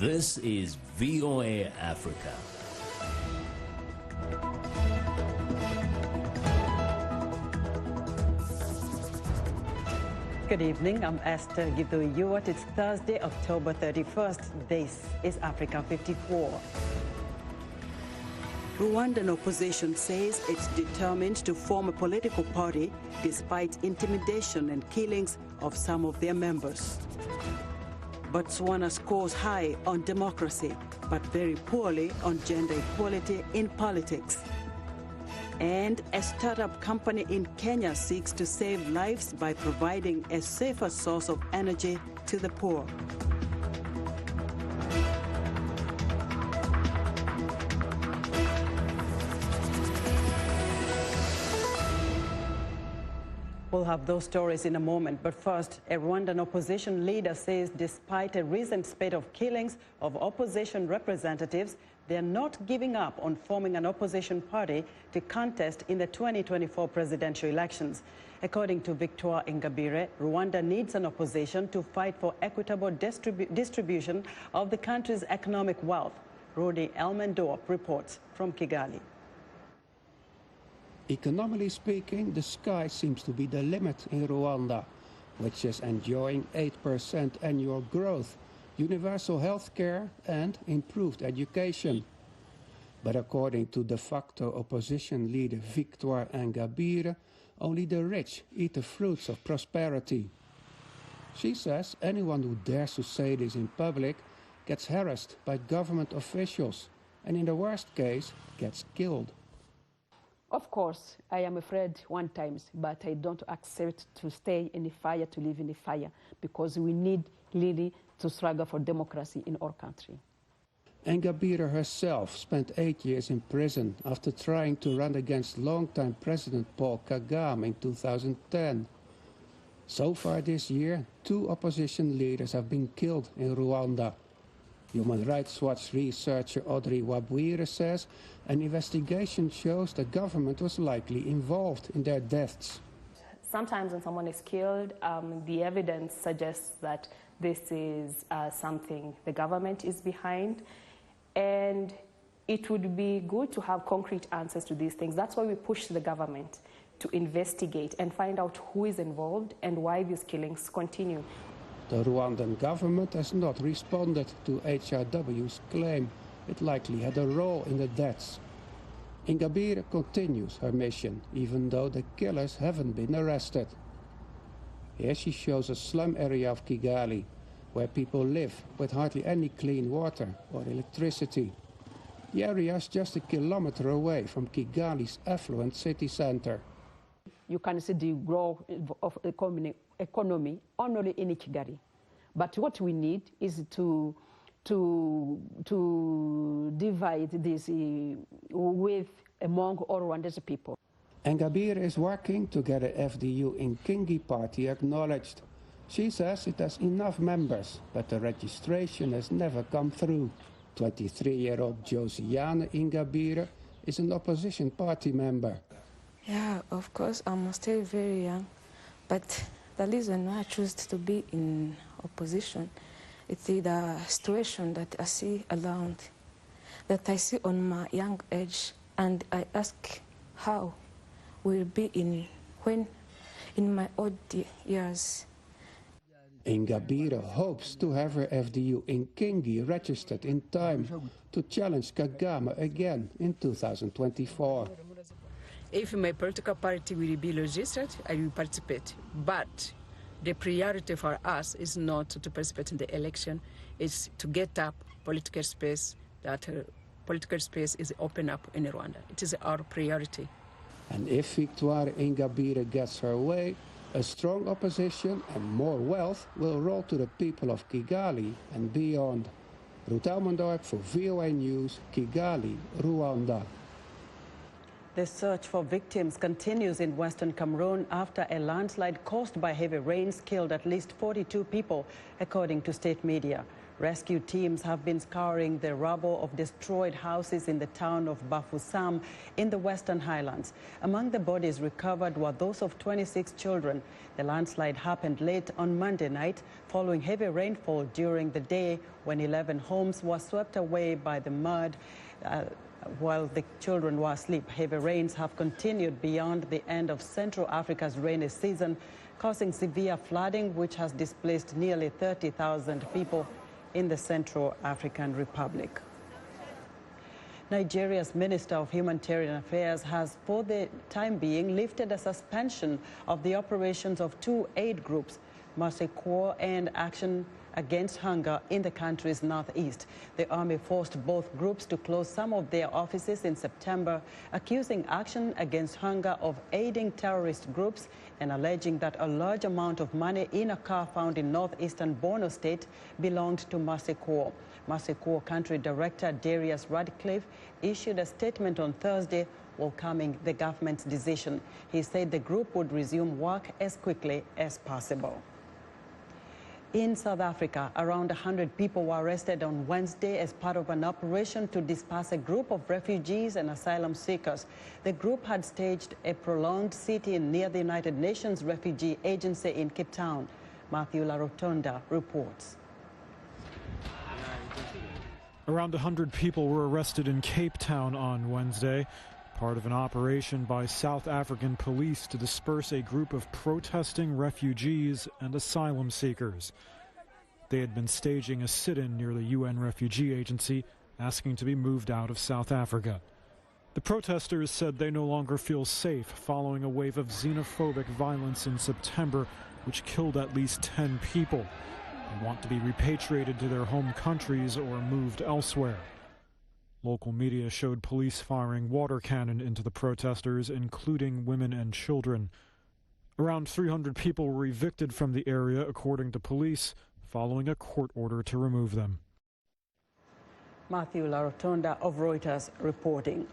This is VOA Africa. Good evening, I'm Esther Githu-Ewart. It's Thursday, October 31st. This is Africa 54. Rwandan opposition says it's determined to form a political party despite intimidation and killings of some of their members. Botswana scores high on democracy, but very poorly on gender equality in politics. And a startup company in Kenya seeks to save lives by providing a safer source of energy to the poor. We'll have those stories in a moment, but first, a Rwandan opposition leader says despite a recent spate of killings of opposition representatives, they're not giving up on forming an opposition party to contest in the 2024 presidential elections. According to Victoire Ingabire, Rwanda needs an opposition to fight for equitable distribution of the country's economic wealth. Rudy Elmendorf reports from Kigali. Economically speaking, the sky seems to be the limit in Rwanda, which is enjoying 8% annual growth, universal health care and improved education. But according to de facto opposition leader Victoire Ingabire, only the rich eat the fruits of prosperity. She says anyone who dares to say this in public gets harassed by government officials and in the worst case gets killed. Of course, I am afraid one times, but I don't accept to stay in the fire, to live in the fire, because we need really to struggle for democracy in our country. Ingabire herself spent 8 years in prison after trying to run against longtime President Paul Kagame in 2010. So far this year, 2 opposition leaders have been killed in Rwanda. Human Rights Watch researcher Audrey Wabwire says an investigation shows the government was likely involved in their deaths. Sometimes when someone is killed, the evidence suggests that this is something the government is behind. And it would be good to have concrete answers to these things. That's why we push the government to investigate and find out who is involved and why these killings continue. The Rwandan government has not responded to HRW's claim it likely had a role in the deaths. Ingabire continues her mission, even though the killers haven't been arrested. Here she shows a slum area of Kigali, where people live with hardly any clean water or electricity. The area is just a kilometer away from Kigali's affluent city center. You can see the growth of economy only in Kigali. But what we need is to divide this with among all Rwandese people. Ingabire is working to get a FDU in Kingi party acknowledged. She says it has enough members, but the registration has never come through. 23-year-old Josiane Ingabire is an opposition party member. Yeah, of course, I'm still very young, but the reason I choose to be in opposition is the situation that I see around, that I see on my young age, and I ask how will be when in my old years. Ingabire hopes to have her FDU in Kingi registered in time to challenge Kagame again in 2024. If my political party will be registered, I will participate. But the priority for us is not to participate in the election, it's to get up political space, that political space is open up in Rwanda. It is our priority. And if Victoire Ingabire gets her way, a strong opposition and more wealth will roll to the people of Kigali and beyond. Ruud Elmendorf for VOA News, Kigali, Rwanda. The search for victims continues in Western Cameroon after a landslide caused by heavy rains killed at least 42 people, according to state media. Rescue teams have been scouring the rubble of destroyed houses in the town of Bafoussam in the Western Highlands. Among the bodies recovered were those of 26 children. The landslide happened late on Monday night following heavy rainfall during the day when 11 homes were swept away by the mud while the children were asleep. Heavy rains have continued beyond the end of Central Africa's rainy season, causing severe flooding which has displaced nearly 30,000 people in the Central African Republic. Nigeria's Minister of Humanitarian Affairs has, for the time being, lifted a suspension of the operations of two aid groups, Mercy Corps and Action Against Hunger, in the country's northeast. The army forced both groups to close some of their offices in September, accusing Action Against Hunger of aiding terrorist groups and alleging that a large amount of money in a car found in northeastern Borno State belonged to Mercy Corps. Mercy Corps Country Director Darius Radcliffe issued a statement on Thursday welcoming the government's decision. He said the group would resume work as quickly as possible. In South Africa, around 100 people were arrested on Wednesday as part of an operation to disperse a group of refugees and asylum seekers. The group had staged a prolonged sit-in near the United Nations Refugee Agency in Cape Town. Matthew Larotonda reports. Around 100 people were arrested in Cape Town on Wednesday, part of an operation by South African police to disperse a group of protesting refugees and asylum seekers. They had been staging a sit-in near the UN Refugee Agency, asking to be moved out of South Africa. The protesters said they no longer feel safe following a wave of xenophobic violence in September, which killed at least 10 people, and want to be repatriated to their home countries or moved elsewhere. Local media showed police firing water cannon into the protesters, including women and children. Around 300 people were evicted from the area, according to police, following a court order to remove them. Matthew Larotonda of Reuters reporting.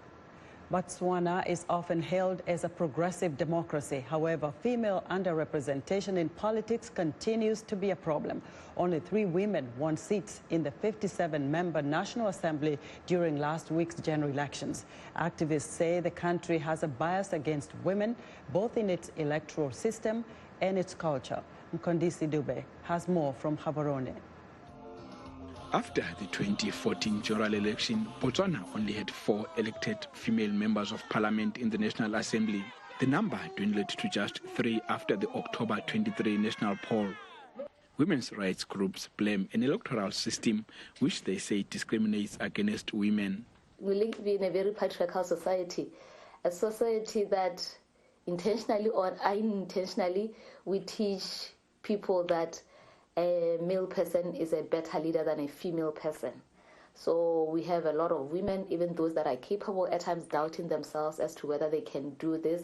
Botswana is often hailed as a progressive democracy. However, female underrepresentation in politics continues to be a problem. Only 3 women won seats in the 57-member National Assembly during last week's general elections. Activists say the country has a bias against women, both in its electoral system and its culture. Mkondisi Dube has more from Gaborone. After the 2014 general election, Botswana only had 4 elected female members of parliament in the National Assembly. The number dwindled to just 3 after the October 23 national poll. Women's rights groups blame an electoral system which they say discriminates against women. We live in a very patriarchal society, a society that intentionally or unintentionally we teach people that a male person is a better leader than a female person. So we have a lot of women, even those that are capable, at times doubting themselves as to whether they can do this.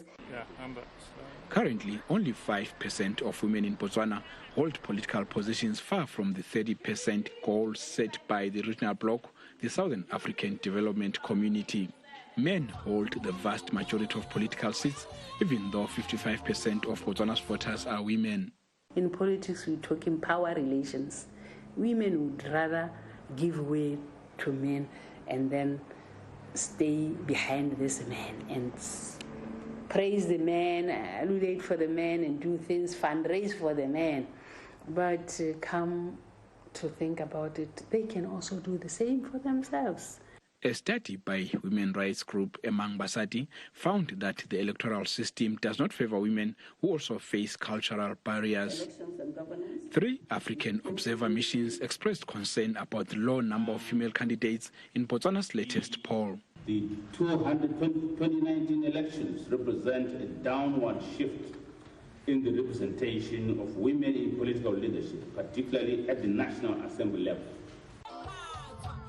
Currently, only 5% of women in Botswana hold political positions, far from the 30% goal set by the regional bloc, the Southern African Development Community. Men hold the vast majority of political seats, even though 55% of Botswana's voters are women. In politics, we talk in power relations. Women would rather give way to men and then stay behind this man and praise the man, advocate for the man and do things, fundraise for the man. But come to think about it, they can also do the same for themselves. A study by women rights group Emang Basati found that the electoral system does not favor women who also face cultural barriers. 3 African observer missions expressed concern about the low number of female candidates in Botswana's latest poll. The 2019 elections represent a downward shift in the representation of women in political leadership, particularly at the National Assembly level.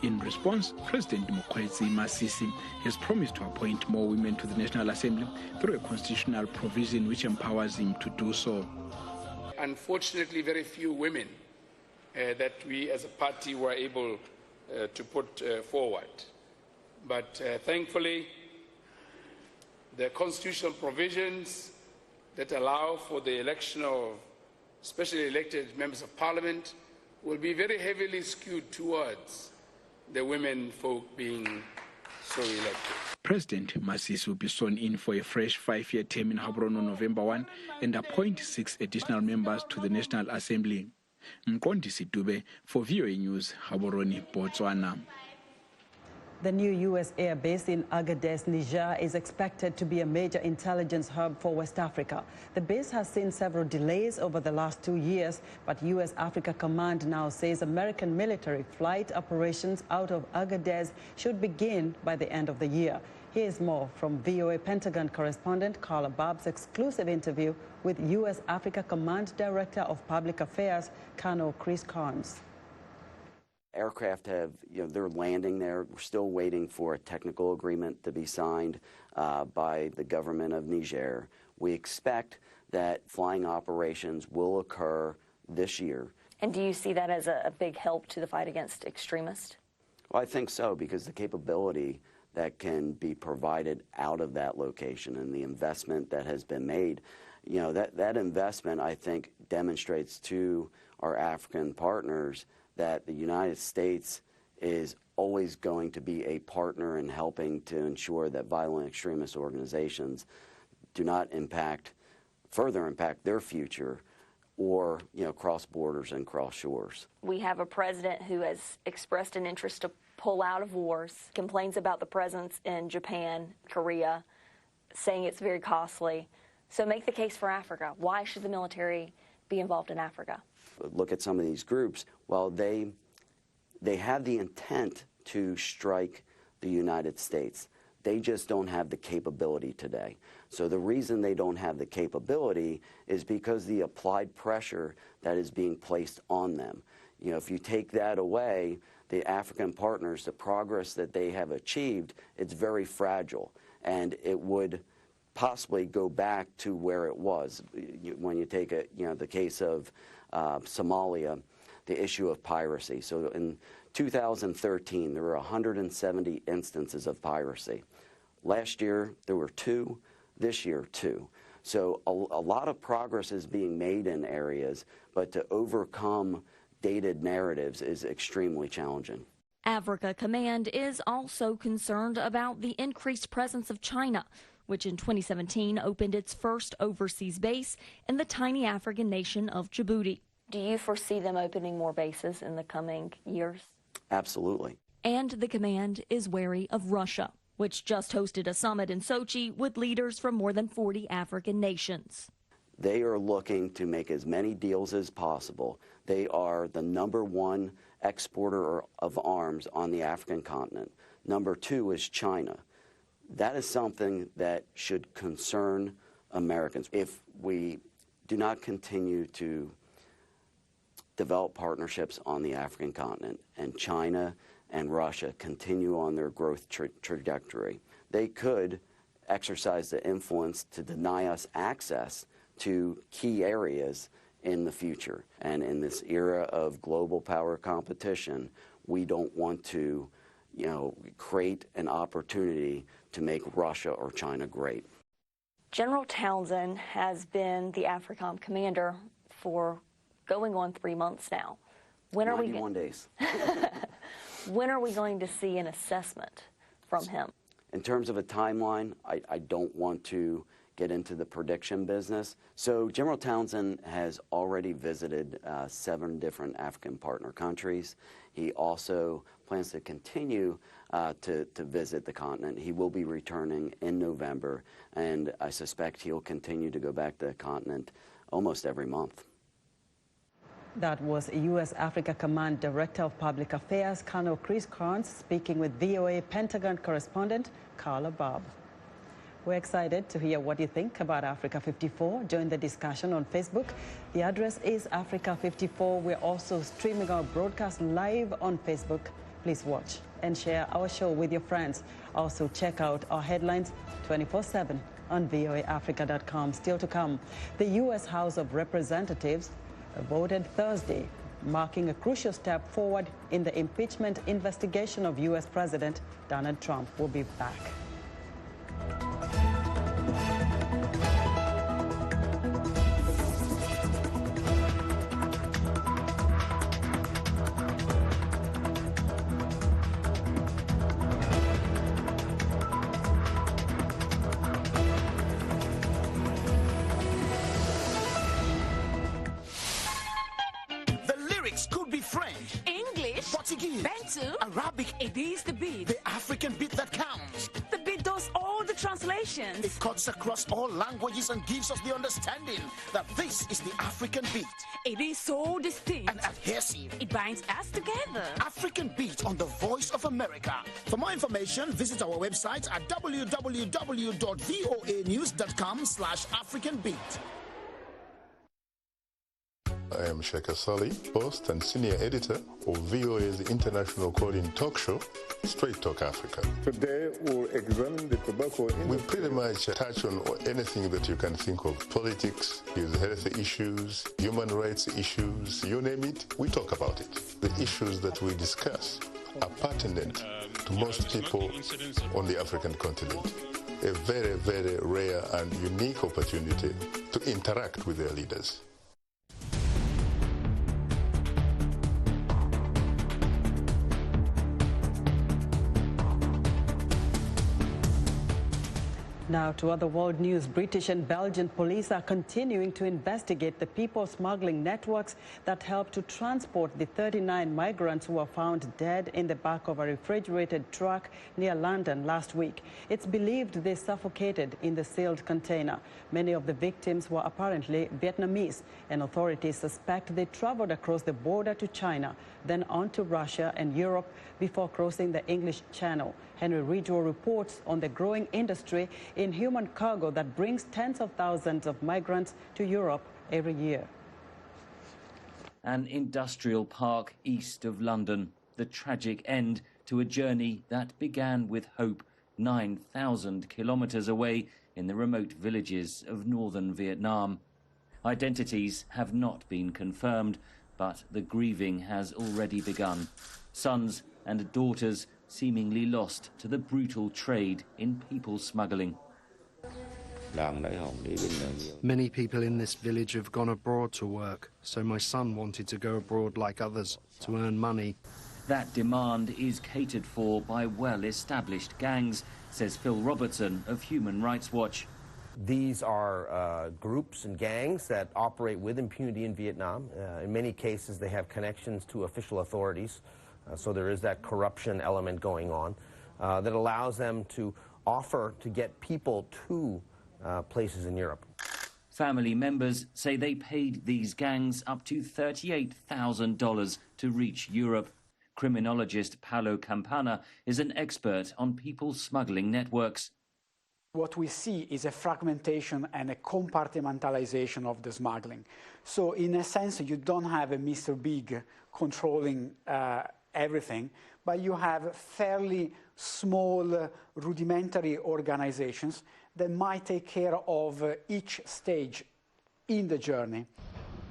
In response, President Mokgweetsi Masisi has promised to appoint more women to the National Assembly through a constitutional provision which empowers him to do so. Unfortunately, very few women that we as a party were able to put forward. But thankfully, the constitutional provisions that allow for the election of specially elected members of parliament will be very heavily skewed towards the women folk being so elected. President Masisi will be sworn in for a fresh 5-year term in Gaborone on November 1 and appoint 6 additional members to the National Assembly. Mqondisi Dube for VOA News, Gaborone, Botswana. The new U.S. air base in Agadez, Niger, is expected to be a major intelligence hub for West Africa. The base has seen several delays over the last 2 years, but U.S. Africa Command now says American military flight operations out of Agadez should begin by the end of the year. Here's more from VOA Pentagon correspondent Carla Babb's exclusive interview with U.S. Africa Command Director of Public Affairs, Colonel Chris Carnes. Aircraft have, they're landing there. We're still waiting for a technical agreement to be signed by the government of Niger. We expect that flying operations will occur this year. And do you see that as a big help to the fight against extremists? Well, I think so, because the capability that can be provided out of that location and the investment that has been made, that investment, I think, demonstrates to our African partners that the United States is always going to be a partner in helping to ensure that violent extremist organizations do not further impact their future or, cross borders and cross shores. We have a president who has expressed an interest to pull out of wars, complains about the presence in Japan, Korea, saying it's very costly. So make the case for Africa. Why should the military be involved in Africa? Look at some of these groups. Well, they have the intent to strike the United States. They just don't have the capability today. So the reason they don't have the capability is because the applied pressure that is being placed on them. If you take that away, the African partners, the progress that they have achieved, it's very fragile, and it would possibly go back to where it was. When you take the case of Somalia, the issue of piracy. So in 2013, there were 170 instances of piracy. Last year, there were 2. This year, 2. So a lot of progress is being made in areas, but to overcome dated narratives is extremely challenging. Africa Command is also concerned about the increased presence of China, which in 2017 opened its first overseas base in the tiny African nation of Djibouti. Do you foresee them opening more bases in the coming years? Absolutely. And the command is wary of Russia, which just hosted a summit in Sochi with leaders from more than 40 African nations. They are looking to make as many deals as possible. They are the #1 exporter of arms on the African continent. #2 is China. That is something that should concern Americans. If we do not continue to develop partnerships on the African continent and China and Russia continue on their growth trajectory, they could exercise the influence to deny us access to key areas in the future. And in this era of global power competition, we don't want to, create an opportunity to make Russia or China great. General Townsend has been the AFRICOM commander for going on 3 months now. When are 91 days. When are we going to see an assessment from him? In terms of a timeline, I don't want to get into the prediction business. So General Townsend has already visited 7 different African partner countries. He also plans to continue to visit the continent. He will be returning in November, and I suspect he'll continue to go back to the continent almost every month. That was U.S. Africa Command Director of Public Affairs, Colonel Chris Carnes, speaking with VOA Pentagon correspondent Carla Babb. We're excited to hear what you think about Africa 54. Join the discussion on Facebook. The address is Africa 54. We're also streaming our broadcast live on Facebook. Please watch and share our show with your friends. Also check out our headlines 24/7 on voaafrica.com. Still to come, the U.S. House of Representatives voted Thursday, marking a crucial step forward in the impeachment investigation of U.S. President Donald Trump. We'll be back. Portuguese, Bantu, Arabic. It is the beat. The African beat that counts. The beat does all the translations. It cuts across all languages and gives us the understanding that this is the African beat. It is so distinct and adhesive. It binds us together. African beat on the Voice of America. For more information, visit our website at www.voanews.com/AfricanBeat. I am Sheikh Sali, host and senior editor of VOA's international call-in talk show, Straight Talk Africa. Today we'll examine the tobacco industry. We pretty much touch on anything that you can think of. Politics, health issues, human rights issues, you name it, we talk about it. The issues that we discuss are pertinent to most people on the African continent. A very, very rare and unique opportunity to interact with their leaders. Now to other world news. British and Belgian police are continuing to investigate the people smuggling networks that helped to transport the 39 migrants who were found dead in the back of a refrigerated truck near London last week. It's believed they suffocated in the sealed container. Many of the victims were apparently Vietnamese, and authorities suspect they traveled across the border to China, then on to Russia and Europe before crossing the English Channel. Henry Ridgwell reports on the growing industry in human cargo that brings tens of thousands of migrants to Europe every year. An industrial park east of London, the tragic end to a journey that began with hope 9,000 kilometres away in the remote villages of northern Vietnam. Identities have not been confirmed, but the grieving has already begun. Sons and daughters seemingly lost to the brutal trade in people smuggling. Many people in this village have gone abroad to work, so my son wanted to go abroad like others to earn money. That demand is catered for by well-established gangs, says Phil Robertson of Human Rights Watch. These are groups and gangs that operate with impunity in Vietnam. In many cases, they have connections to official authorities. So there is that corruption element going on that allows them to offer to get people to places in Europe. Family members say they paid these gangs up to $38,000 to reach Europe. Criminologist Paolo Campana is an expert on people smuggling networks. What we see is a fragmentation and a compartmentalization of the smuggling. So in a sense, you don't have a Mr. Big controlling everything, but you have fairly small rudimentary organizations that might take care of each stage in the journey.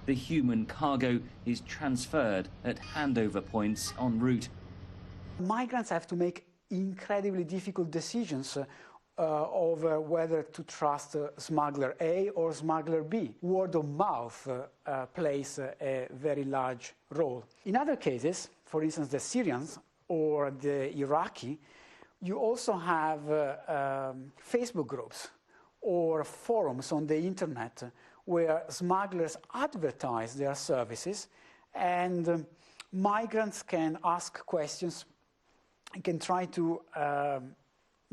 The human cargo is transferred at handover points en route. Migrants have to make incredibly difficult decisions over whether to trust smuggler A or smuggler B. Word of mouth plays a very large role. In other cases, for instance, the Syrians or the Iraqi, you also have Facebook groups or forums on the internet where smugglers advertise their services, and migrants can ask questions and can try to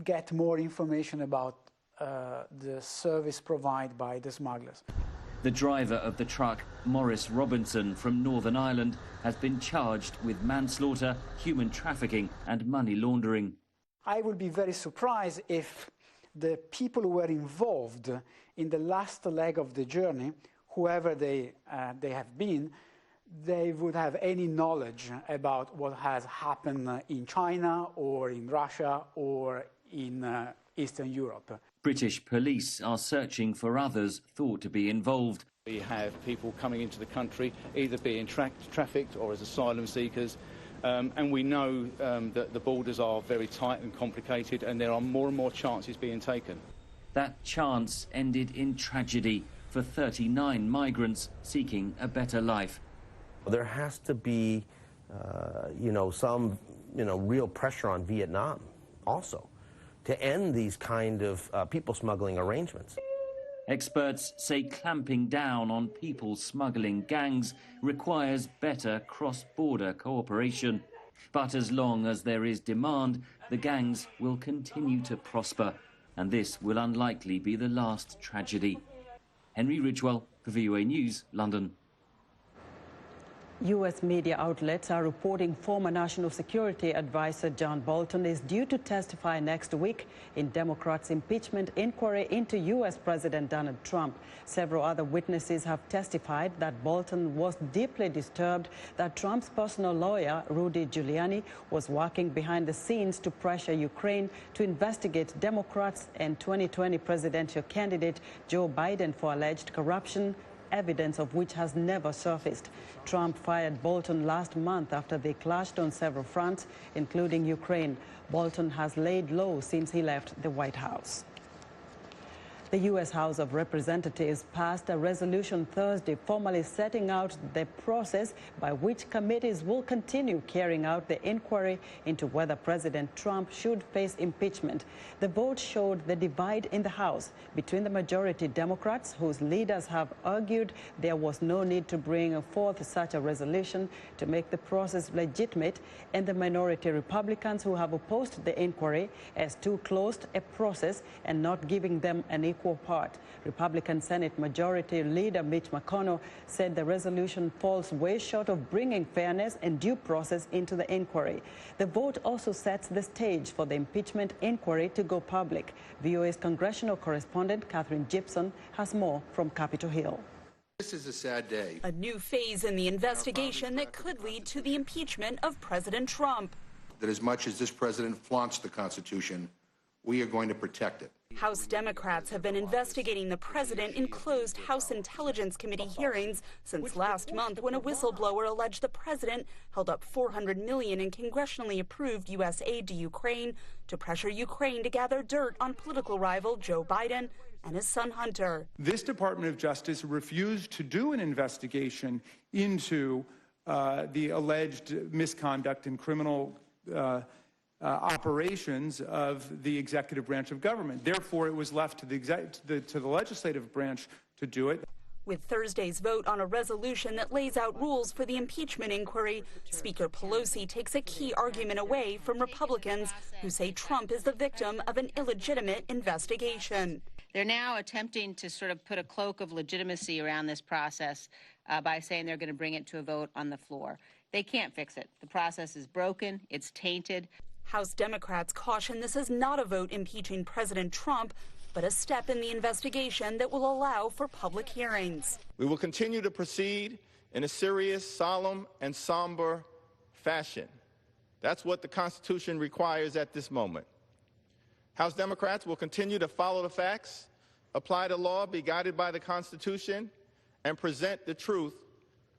get more information about the service provided by the smugglers. The driver of the truck, Maurice Robinson from Northern Ireland, has been charged with manslaughter, human trafficking and money laundering. I would be very surprised if the people who were involved in the last leg of the journey, whoever they have been, they would have any knowledge about what has happened in China or in Russia or in Eastern Europe. British police are searching for others thought to be involved. We have people coming into the country, either being trafficked or as asylum seekers, and we know that the borders are very tight and complicated, and there are more and more chances being taken. That chance ended in tragedy for 39 migrants seeking a better life. There has to be, some, real pressure on Vietnam also to end these kind of people smuggling arrangements. Experts say clamping down on people smuggling gangs requires better cross-border cooperation. But as long as there is demand, the gangs will continue to prosper, and this will unlikely be the last tragedy. Henry Ridgewell for VOA News, London. U.S. media outlets are reporting former National Security Advisor John Bolton is due to testify next week in Democrats' impeachment inquiry into U.S. President Donald Trump. Several other witnesses have testified that Bolton was deeply disturbed that Trump's personal lawyer, Rudy Giuliani, was working behind the scenes to pressure Ukraine to investigate Democrats and 2020 presidential candidate Joe Biden for alleged corruption, evidence of which has never surfaced. Trump fired Bolton last month after they clashed on several fronts, including Ukraine. Bolton has laid low since he left the White House. The U.S. House of Representatives passed a resolution Thursday formally setting out the process by which committees will continue carrying out the inquiry into whether President Trump should face impeachment. The vote showed the divide in the House between the majority Democrats, whose leaders have argued there was no need to bring forth such a resolution to make the process legitimate, and the minority Republicans, who have opposed the inquiry as too closed a process and not giving them an equal part. Republican Senate Majority Leader Mitch McConnell said the resolution falls way short of bringing fairness and due process into the inquiry. The vote also sets the stage for the impeachment inquiry to go public. VOA's congressional correspondent Catherine Gibson has more from Capitol Hill. This is a sad day. A new phase in the investigation that could lead to the impeachment of President Trump. That as much as this president flaunts the Constitution, we are going to protect it. House Democrats have been investigating the president in closed House Intelligence Committee hearings since last month, when a whistleblower alleged the president held up $400 million in congressionally approved U.S. aid to Ukraine to pressure Ukraine to gather dirt on political rival Joe Biden and his son Hunter. This Department of Justice refused to do an investigation into the alleged misconduct and criminal operations of the executive branch of government. Therefore, it was left to the legislative branch to do it. With Thursday's vote on a resolution that lays out rules for the impeachment inquiry, Speaker Pelosi takes a key argument away from Republicans who say Trump is the victim of an illegitimate investigation. They're now attempting to sort of put a cloak of legitimacy around this process by saying they're going to bring it to a vote on the floor. They can't fix it. The process is broken. It's tainted. House Democrats caution this is not a vote impeaching President Trump, but a step in the investigation that will allow for public hearings. We will continue to proceed in a serious, solemn, and somber fashion. That's what the Constitution requires at this moment. House Democrats will continue to follow the facts, apply the law, be guided by the Constitution, and present the truth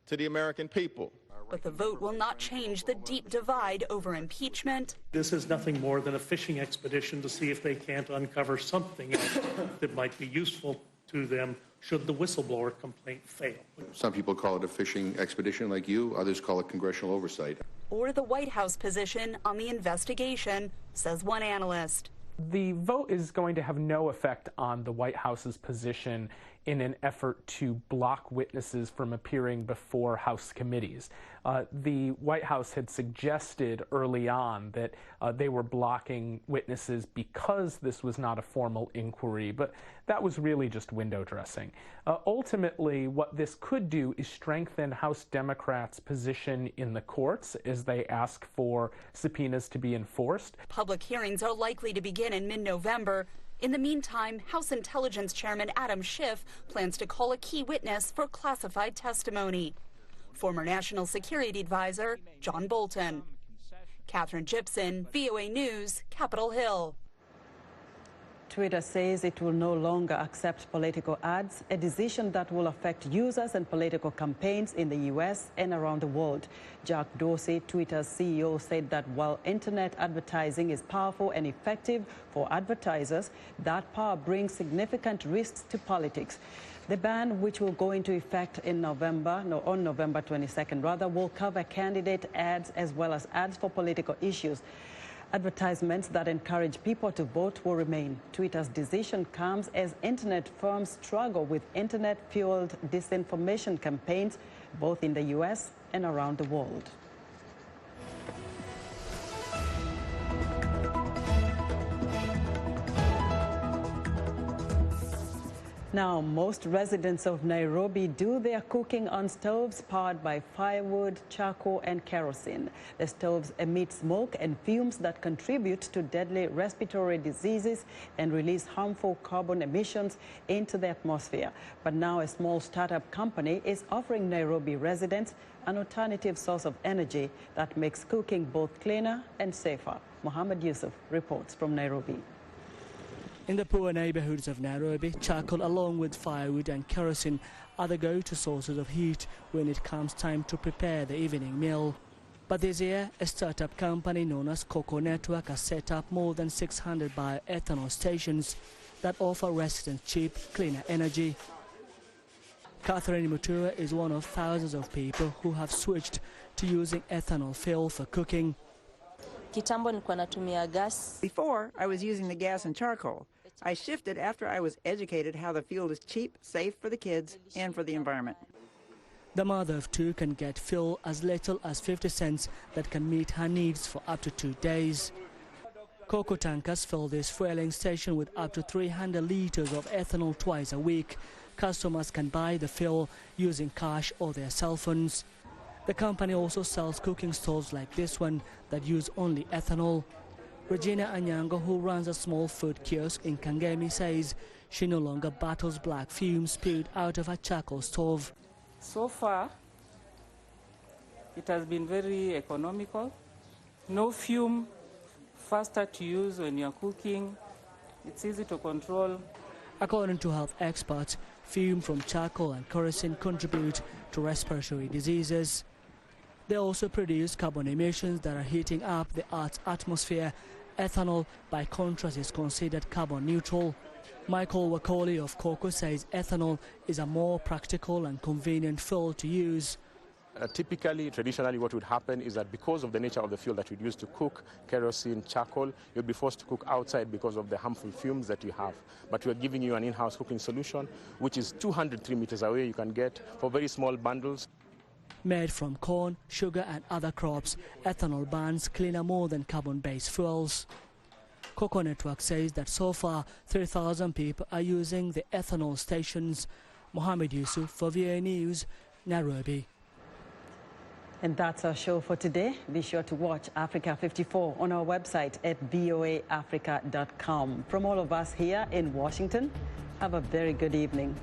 to the American people. But the vote will not change the deep divide over impeachment. This is nothing more than a fishing expedition to see if they can't uncover something else that might be useful to them should the whistleblower complaint fail. Some people call it a fishing expedition like you, others call it congressional oversight. Or the White House position on the investigation, says one analyst. The vote is going to have no effect on the White House's position in an effort to block witnesses from appearing before House committees. The White House had suggested early on that they were blocking witnesses because this was not a formal inquiry, but that was really just window dressing. Ultimately, what this could do is strengthen House Democrats' position in the courts as they ask for subpoenas to be enforced. Public hearings are likely to begin in mid-November. In the meantime, House Intelligence Chairman Adam Schiff plans to call a key witness for classified testimony. Former National Security Advisor John Bolton. Catherine Gibson, VOA News, Capitol Hill. Twitter says it will no longer accept political ads, a decision that will affect users and political campaigns in the U.S. and around the world. Jack Dorsey, Twitter's CEO, said that while internet advertising is powerful and effective for advertisers, that power brings significant risks to politics. The ban, which will go into effect on November 22nd, will cover candidate ads as well as ads for political issues. Advertisements that encourage people to vote will remain. Twitter's decision comes as internet firms struggle with internet-fueled disinformation campaigns, both in the U.S. and around the world. Now, most residents of Nairobi do their cooking on stoves powered by firewood, charcoal, and kerosene. The stoves emit smoke and fumes that contribute to deadly respiratory diseases and release harmful carbon emissions into the atmosphere. But now a small startup company is offering Nairobi residents an alternative source of energy that makes cooking both cleaner and safer. Mohammed Yusuf reports from Nairobi. In the poor neighborhoods of Nairobi, charcoal along with firewood and kerosene are the go-to sources of heat when it comes time to prepare the evening meal. But this year, a startup company known as Cocoa Network has set up more than 600 bioethanol stations that offer residents cheap, cleaner energy. Catherine Mutua is one of thousands of people who have switched to using ethanol fuel for cooking. Before, I was using the gas and charcoal. I shifted after I was educated how the fuel is cheap, safe for the kids, and for the environment. The mother of two can get fuel as little as 50 cents that can meet her needs for up to 2 days. Cocoa tankers fill this fueling station with up to 300 liters of ethanol twice a week. Customers can buy the fuel using cash or their cell phones. The company also sells cooking stoves like this one that use only ethanol. Regina Anyango, who runs a small food kiosk in Kangemi, says she no longer battles black fumes spewed out of her charcoal stove. So far, it has been very economical. No fume, faster to use when you're cooking. It's easy to control. According to health experts, fume from charcoal and kerosene contribute to respiratory diseases. They also produce carbon emissions that are heating up the Earth's atmosphere. Ethanol, by contrast, is considered carbon neutral. Michael Wakoli of Cocoa says ethanol is a more practical and convenient fuel to use. Traditionally, what would happen is that because of the nature of the fuel that we'd use to cook, kerosene, charcoal, you'd be forced to cook outside because of the harmful fumes that you have. But we're giving you an in-house cooking solution, which is 203 meters away you can get for very small bundles. Made from corn, sugar and other crops, ethanol burns cleaner more than carbon-based fuels. Cocoa Network says that so far 3,000 people are using the ethanol stations. Mohammed Yusuf for VOA News, Nairobi. And that's our show for today. Be sure to watch Africa 54 on our website at voaafrica.com. From all of us here in Washington, have a very good evening.